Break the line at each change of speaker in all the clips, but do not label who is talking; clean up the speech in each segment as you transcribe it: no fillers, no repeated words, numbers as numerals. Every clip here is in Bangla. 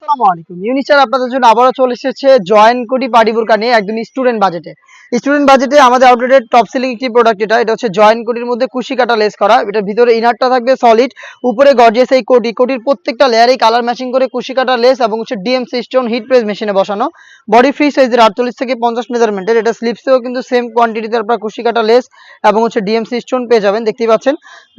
আসসালামু আলাইকুম। ইউনিচার আপনাদের জন্য আবারও চলে এসেছে জয়েন কোটি পার্টি বোরকা নিয়ে একদম স্টুডেন্ট বাজেটে। স্টুডেন্ট বাজেটে আমাদের আউটলেটের টপ সেলিং একটি প্রোডাক্ট এটা হচ্ছে জয়েন কোটির মধ্যে কুশি কাটা লেস করা। এটার ভিতরে ইনারটা থাকবে সলিড, উপরে গর্জিয়াস এই কোটির প্রত্যেকটা লেয়ারেই কালার ম্যাচিং করে কুশি কাটা লেস এবং হচ্ছে ডিএমসি স্টোন হিট প্রেস মেশিনে বসানো। বডি ফ্রি সাইজের 48 থেকে 50 মেজারমেন্টের। এটা স্লিপসেও কিন্তু সেম কোয়ান্টিটিতে আপনারা কুশি কাটা লেস এবং হচ্ছে ডিএমসি স্টোন পেয়ে যাবেন। দেখতেই পাচ্ছেন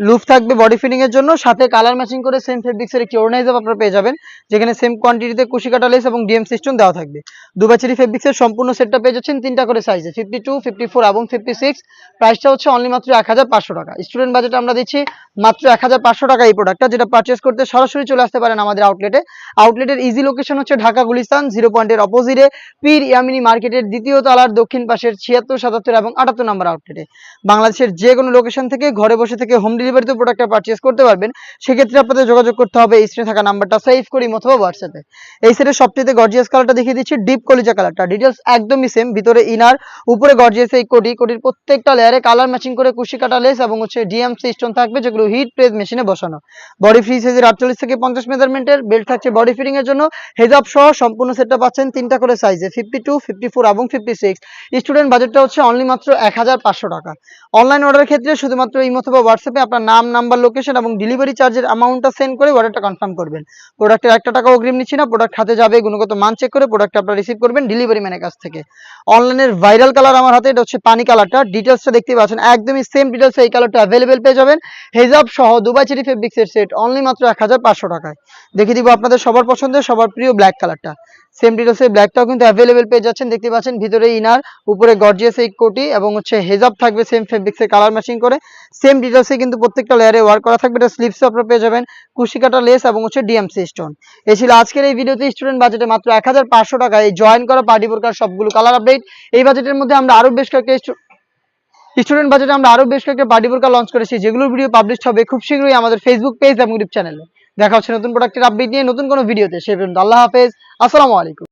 লুফ থাকবে বডি ফিটিং এর জন্য, সাথে কালার ম্যাচিং করে সেম ফেব্রিক্সের একটি অর্গানাইজার আপনারা পেয়ে যাবেন, যেখানে সেম কোয়ান্টিটিতে কুশি কাটা লেস এবং ডিএম সিস্টেম দেওয়া থাকবে। দুবাচেরি ফেব্রিক্সের সম্পূর্ণ সেটটা পেয়ে যাচ্ছেন তিনটা করে সাইজে, 52, 54 এবং 56। প্রাইসটা হচ্ছে অনলি মাত্র 1500 টাকা। স্টুডেন্ট বাজেটে আমরা দিচ্ছি মাত্র 1500 টাকা এই প্রোডাক্টটা, যেটা পারচেস করতে সরাসরি চলে আসতে পারেন আমাদের আউটলেটে। আউটলেটের ইজি লোকেশন হচ্ছে ঢাকা গুলিস্তান 0 পয়েন্টের অপোজিটে পীর ইয়ামিনী মার্কেটের দ্বিতীয় তলার দক্ষিণ পাশের 76, 77 এবং 78 নম্বর আউটলেটে। বাংলাদেশের যে কোনো লোকেশন থেকে ঘরে বসে থেকে হোম ডেলিভারিতে প্রোডাক্টটা পারচেস করতে পারবেন। সেক্ষেত্রে আপনাদের যোগাযোগ করতে হবে স্ক্রিনে থাকা নাম্বারটা সেভ করি অথবা হোয়াটসঅ্যাপে। এই সেটের সবচেয়ে গর্জিয়াস কালারটা দেখিয়ে দিচ্ছি, ডিপ কলিজা কালারটা। ডিটেলস একদমই সেম, ভিতরে ইনার, উপরে গর্জিয়াস এই কোটির প্রত্যেকটা লেয়ারে কালার ম্যাচিং করে কুশি কাটা লেস এবং হচ্ছে ডিএমসি স্টোন থাকবে, যেগুলো হিট প্রেস মেশিনে বসানো। বডি ফ্রি সাইজের 48 থেকে 50 মেজারমেন্টের। বেল্ট থাকছে বডি ফিটিং এর জন্য। হেজাব সহ সম্পূর্ণ সেটটা পাচ্ছেন তিনটা করে সাইজে, 52, 54 এবং 56। স্টুডেন্ট বাজেটটা হচ্ছে অনলি মাত্র 1500 টাকা। অনলাইন অর্ডারের ক্ষেত্রে শুধুমাত্র ইমো অথবা হোয়াটসঅ্যাপে আপনার নাম, নাম্বার, লোকেশন এবং ডেলিভারি চার্জের অ্যামাউন্টটা সেন্ড করে অর্ডারটা কনফার্ম করবেন। প্রোডাক্টের 1 টাকাও অগ্রিম নিচ্ছি না, প্রোডাক্ট হাতে যাবে, গুণগত মান চেক করে প্রোডাক্ট আপনারা রিসিভ করবেন ডেলিভারি ম্যানের কাছ থেকে। অনলাইনের ভাইরাল কালার আমার হাতে, এটা হচ্ছে পানি কালারটা। ডিটেলসটা দেখতে পাচ্ছেন একদমই সেম ডিটেলস, এই কালারটা অ্যাভেলেবেল পেয়ে যাবেন। হেজাব সহ দুবাই চেরি ফেব্রিক্সের সেট অনলি মাত্র 1500 টাকায়। দেখিয়ে দিব আপনাদের সবার পছন্দের সবার প্রিয় ব্ল্যাক কালারটা। সেম ডিটেলসে ব্ল্যাকটাও কিন্তু অ্যাভেলেবেল পেয়ে যাচ্ছেন। দেখতে পাচ্ছেন ভিতরে ইনার, উপরে গর্জিয়াস এই কোটি এবং হচ্ছে হেজাব থাকবে সেম ফেব্রিক্সের কালার ম্যাচিং করে। সেম ডিটেলসে কিন্তু প্রত্যেকটা লেয়ারে ওয়ার্ক করা থাকবে। এটা স্লিপসে আপনারা পেয়ে যাবেন কুশি কাটা লেস এবং হচ্ছে ডিএমসি স্টোন। এই ছিল আজকের এই ভিডিওতে স্টুডেন্ট বাজেটে মাত্র 1500 টাকায় এই জয়েন করা পার্টি বোরকার সবগুলো কালার আপডেট। এই বাজেটের মধ্যে আমরা আরো বেশ কয়েকটা পার্টি বোরকা লঞ্চ করেছি, যেগুলোর ভিডিও পাবলিশ হবে খুব শীঘ্রই আমাদের ফেসবুক পেজ এবং ইউটিউব চ্যানেলে। দেখা হচ্ছে নতুন প্রোডাক্টের আপডেট নিয়ে নতুন কোনো ভিডিওতে। সে পর্যন্ত আল্লাহ হাফেজ, আসসালামু আলাইকুম।